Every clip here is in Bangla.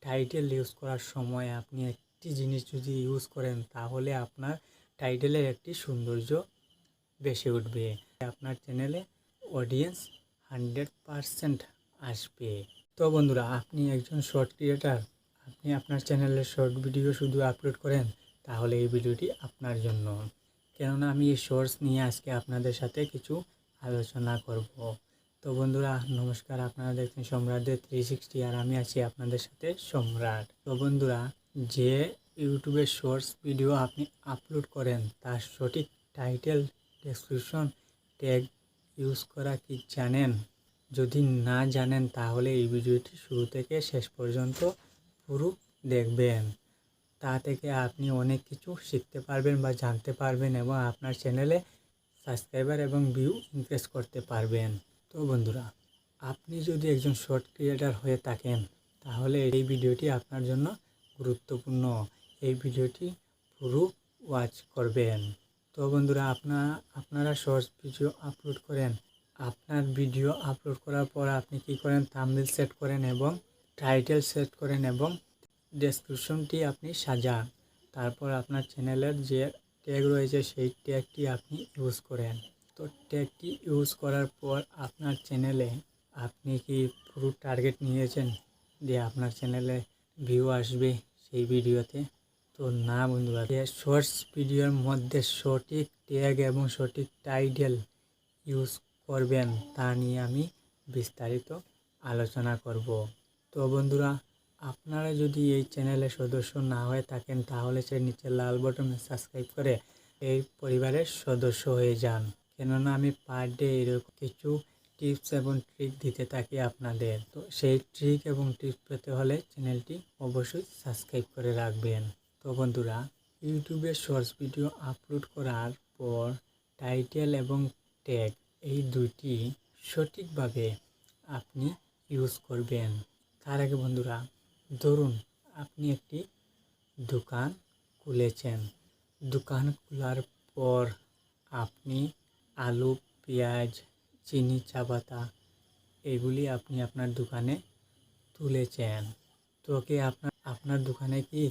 টাইটেল ইউজ করার সময় আপনি একটি জিনিস যদি ইউজ করেন তাহলে আপনার টাইটেলের একটি সৌন্দর্য বেশি উঠবে, আপনার চ্যানেলে অডিয়েন্স 100% আসবে। তো বন্ধুরা, আপনি একজন শর্ট ক্রিয়েটার, আপনি আপনার চ্যানেলে শর্ট ভিডিও শুধু আপলোড করেন, তাহলে এই ভিডিওটি আপনার জন্য। কেননা আমি এই শর্টস নিয়ে আজকে আপনাদের সাথে কিছু আলোচনা করব। তো বন্ধুরা নমস্কার, আপনারা দেখছেন সম্রাটদের 360 আর আমি আছি আপনাদের সাথে সম্রাট। তো বন্ধুরা, যে ইউটিউবে শর্টস ভিডিও আপনি আপলোড করেন তার সঠিক টাইটেল, ডেসক্রিপশন, ট্যাগ ইউজ করা কি জানেন? যদি না জানেন তাহলে এই ভিডিওটি শুরু থেকে শেষ পর্যন্ত পুরো দেখবেন। তা থেকে আপনি অনেক কিছু শিখতে পারবেন বা জানতে পারবেন এবং আপনার চ্যানেলে সাবস্ক্রাইবার এবং ভিউ ইনক্রিজ করতে পারবেন। তো বন্ধুরা, আপনি যদি একজন শর্ট ক্রিয়েটার হয়ে থাকেন তাহলে এই ভিডিওটি আপনার জন্য গুরুত্বপূর্ণ। এই ভিডিওটি পুরো ওয়াচ করবেন। তো বন্ধুরা, আপনারা শর্টস ভিডিও আপলোড করেন। আপনার ভিডিও আপলোড করার পর আপনি কি করেন? থাম্বনেল সেট করেন এবং টাইটেল সেট করেন এবং ডেসক্রিপশনটি আপনি সাজান। তারপর আপনার চ্যানেলের যে ট্যাগ রয়েছে সেই ট্যাগটি আপনি ইউজ করেন। তো ট্যাগটি ইউজ করার পর আপনার চ্যানেলে আপনি কি পুরো টার্গেট নিয়েছেন যে আপনার চ্যানেলে ভিউ আসবে সেই ভিডিওতে? তো না বন্ধুরা, শর্টস ভিডিওর মধ্যে সঠিক ট্যাগ এবং সঠিক টাইটেল ইউজ করবেন তা নিয়ে আমি বিস্তারিত আলোচনা করব। তো বন্ধুরা, আপনারা যদি এই চ্যানেলের সদস্য না হয়ে থাকেন তাহলে সে নিচে লাল বটনে সাবস্ক্রাইব করে এই পরিবারের সদস্য হয়ে যান। কেননা আমি পার ডে এরকম কিছু টিপস এবং ট্রিক দিতে থাকি আপনাদের। তো সেই ট্রিক এবং টিপস পেতে হলে চ্যানেলটি অবশ্যই সাবস্ক্রাইব করে রাখবেন। তো বন্ধুরা, ইউটিউবে শর্টস ভিডিও আপলোড করার পর টাইটেল এবং ট্যাগ এই দুইটি সঠিকভাবে আপনি ইউজ করবেন। তার আগে বন্ধুরা, ধরুন আপনি একটি দোকান খুলেছেন। দোকান খোলার পর আপনি আলু, পেঁয়াজ, চিনি, চা পাতা এগুলি আপনি আপনার দোকানে তুলেছেন। তো কি আপনার দোকানে কি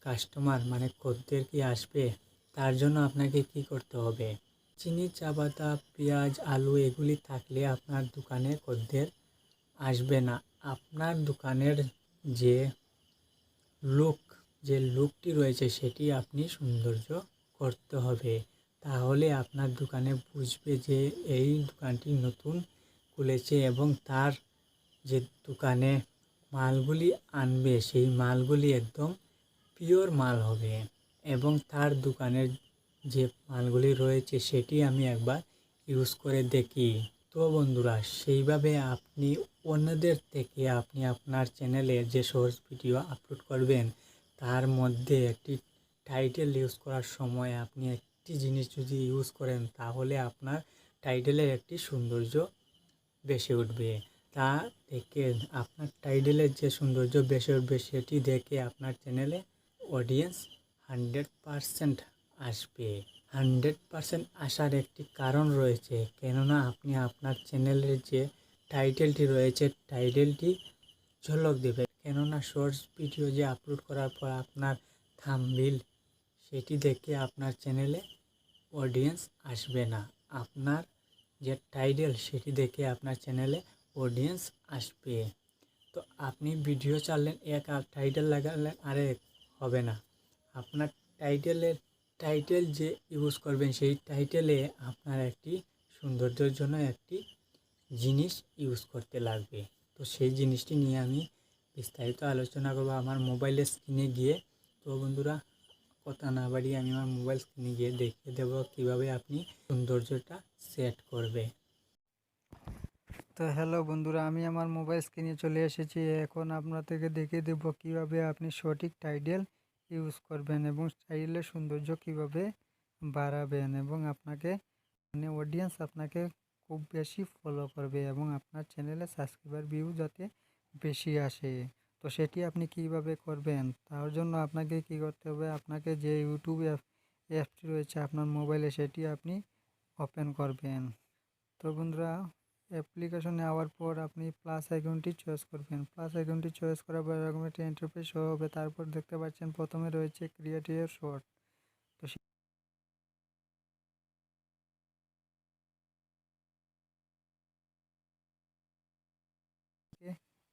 কাস্টমার মানে খদ্দের কি আসবে? তার জন্য আপনাকে কি করতে হবে? চিনি, চা পাতা, পেঁয়াজ, আলু এগুলি থাকলে আপনার দোকানে খদ্দের আসবে না। আপনার দোকানের যে লুকটি রয়েছে সেটি আপনি সৌন্দর্য করতে হবে। তাহলে আপনার দোকানে বুঝবে যে এই দোকানটি নতুন খুলেছে এবং তার যে দোকানে মালগুলি আনবে সেই মালগুলি একদম পিওর মাল হবে এবং তার দোকানের যে মালগুলি রয়েছে সেটি আমি একবার ইউজ করে দেখি। তো বন্ধুরা, সেইভাবে আপনি অন্যদের থেকে আপনি আপনার চ্যানেলে যে শর্টস ভিডিও আপলোড করবেন তার মধ্যে একটি টাইটেল ইউজ করার সময় আপনি একটি জিনিস যদি ইউজ করেন তাহলে আপনার টাইটেলের একটি সৌন্দর্য বেশি উঠবে। তা থেকে আপনার টাইটেলের যে সৌন্দর্য বেশি উঠবে সেটি দেখে আপনার চ্যানেলে অডিয়েন্স 100% আসবে। 100% আসার একটি কারণ রয়েছে, কেননা আপনি আপনার চ্যানেলের যে টাইটেলটি রয়েছে টাইটেলটি ঝলক দেবে। কেননা শর্টস ভিডিও যে আপলোড করার পর আপনার থাম্বনেল সেটি দেখে আপনার চ্যানেলে অডিয়েন্স আসবে না। আপনার যে টাইটেল সেটি দেখে আপনার চ্যানেলে অডিয়েন্স আসবে। তো আপনি ভিডিও চাললেন এক আর টাইটেল লাগালেন আরেক, হবে না। আপনার টাইটেল যে ইউজ করবেন সেই টাইটেলে আপনার একটি সৌন্দর্যের জন্য একটি জিনিস ইউজ করতে লাগবে। তো সেই জিনিসটি নিয়ে আমি বিস্তারিত আলোচনা করব আমার মোবাইলের স্ক্রিনে গিয়ে। তো বন্ধুরা, কথা না বাড়িয়ে আমি আমার মোবাইল স্ক্রিনে গিয়ে দেখিয়ে দেবো কীভাবে আপনি সৌন্দর্যটা সেট করবে। তো হ্যালো বন্ধুরা, আমি আমার মোবাইল স্ক্রিনে চলে এসেছি। এখন আপনাদেরকে দেখিয়ে দেব কিভাবে আপনি সঠিক টাইটেল ইউজ করবেন এবং টাইটেলের সৌন্দর্য কিভাবে বাড়াবেন এবং আপনাকে মানে অডিয়েন্স আপনাকে খুব বেশি ফলো করবে এবং আপনার চ্যানেলে সাবস্ক্রাইবার ভিউ যাতে বেশি আসে। তো সেটি আপনি কিভাবে করবেন? তার জন্য আপনাকে কি করতে হবে? আপনাকে যে ইউটিউব অ্যাপটি রয়েছে আপনার মোবাইলে সেটি আপনি ওপেন করবেন। তো বন্ধুরা, অ্যাপ্লিকেশনে যাওয়ার পর আপনি প্লাস আইকনটি চয়েস করবেন। প্লাস আইকনটি চয়েস করার পর এরকম একটা ইন্টারফেস শো হবে। তারপর দেখতে পাচ্ছেন প্রথমে রয়েছে ক্রিয়েট এ শর্ট। তো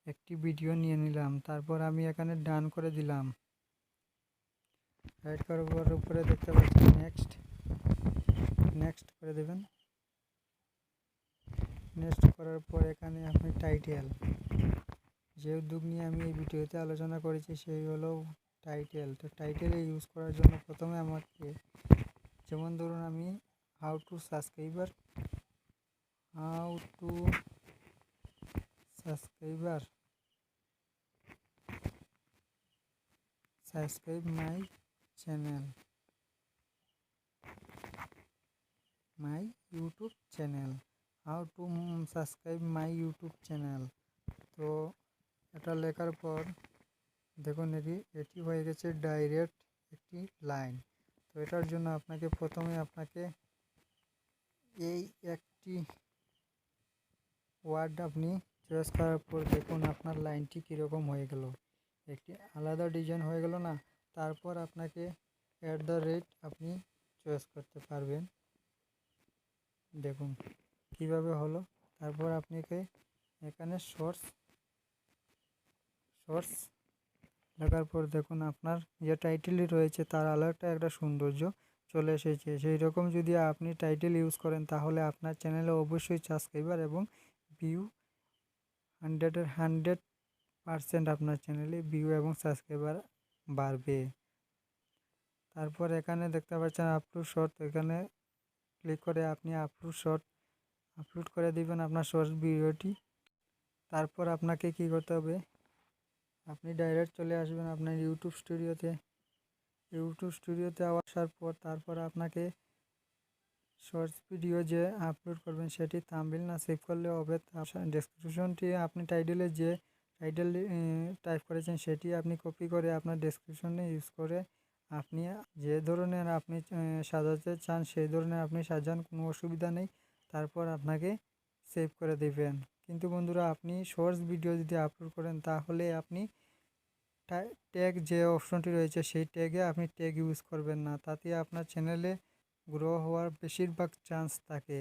একটি ভিডিও নিয়ে নিলাম, তারপর আমি এখানে ডান করে দিলাম। রাইট করার উপরে দেখতে পাচ্ছেন নেক্সট, নেক্সট করে দেবেন। নেক্সট করার পর এখানে আপনি টাইটেল, যে উদ্যোগ নিয়ে আমি এই ভিডিওতে আলোচনা করেছি সেই হলো টাইটেল। তো টাইটেলে ইউজ করার জন্য প্রথমে আমাকে, যেমন ধরুন আমি how to subscriber subscribe my channel, my YouTube channel, how to subscribe my YouTube channel. তো এটা লেখার পর দেখুন এটি হয়ে গেছে ডাইরেক্ট একটি লাইন। তো এটার জন্য প্রথমে আপনাকে এই একটি ওয়ার্ড আপনি চয়েস করার পর দেখুন আপনার লাইনটি কীরকম হয়ে গেল, একটি আলাদা ডিজাইন হয়ে গেল না। তারপর আপনাকে @ আপনি চয়েস করতে পারবেন। দেখুন কিভাবে হলো। তারপর আপনাকে এখানে শর্টস লেখার পর দেখুন আপনার যে টাইটেলই রয়েছে তার আলাদা একটা সৌন্দর্য চলে এসেছে। সেই রকম যদি আপনি টাইটেল ইউজ করেন তাহলে আপনার চ্যানেলে অবশ্যই সাবস্ক্রাইবার এবং ভিউ 100% আপনার চ্যানেলে ভিউ এবং সাবস্ক্রাইবার বাড়বে। তারপর এখানে দেখতে পাচ্ছেন আপলোড শর্ট, এখানে ক্লিক করে আপনি আপলোড করে দিবেন আপনার শর্টস ভিডিওটি। তারপর আপনাকে কি করতে হবে, আপনি ডাইরেক্ট চলে আসবেন আপনার ইউটিউব স্টুডিওতে আসার পর তারপর আপনাকে শর্টস ভিডিও যে আপলোড করবেন সেটি থাম্বনেল না সেভ করলে হবে। ডেসক্রিপশনটি আপনি টাইটেলে যে টাইটেল টাইপ করেছেন সেটি আপনি কপি করে আপনার ডেসক্রিপশনে ইউজ করে আপনি যে ধরনের আপনি সাজাতে চান সেই ধরনের আপনি সাজান, কোনো অসুবিধা নেই। তারপর আপনাকে সেভ করে দেবেন। কিন্তু বন্ধুরা আপনি শর্টস ভিডিও যদি আপলোড করেন তাহলে আপনি ট্যাগ যে অপশনটি রয়েছে সেই ট্যাগে আপনি ট্যাগ ইউজ করবেন না, তাতে আপনার চ্যানেলে গ্রো হওয়ার বেশিরভাগ চান্স থাকে।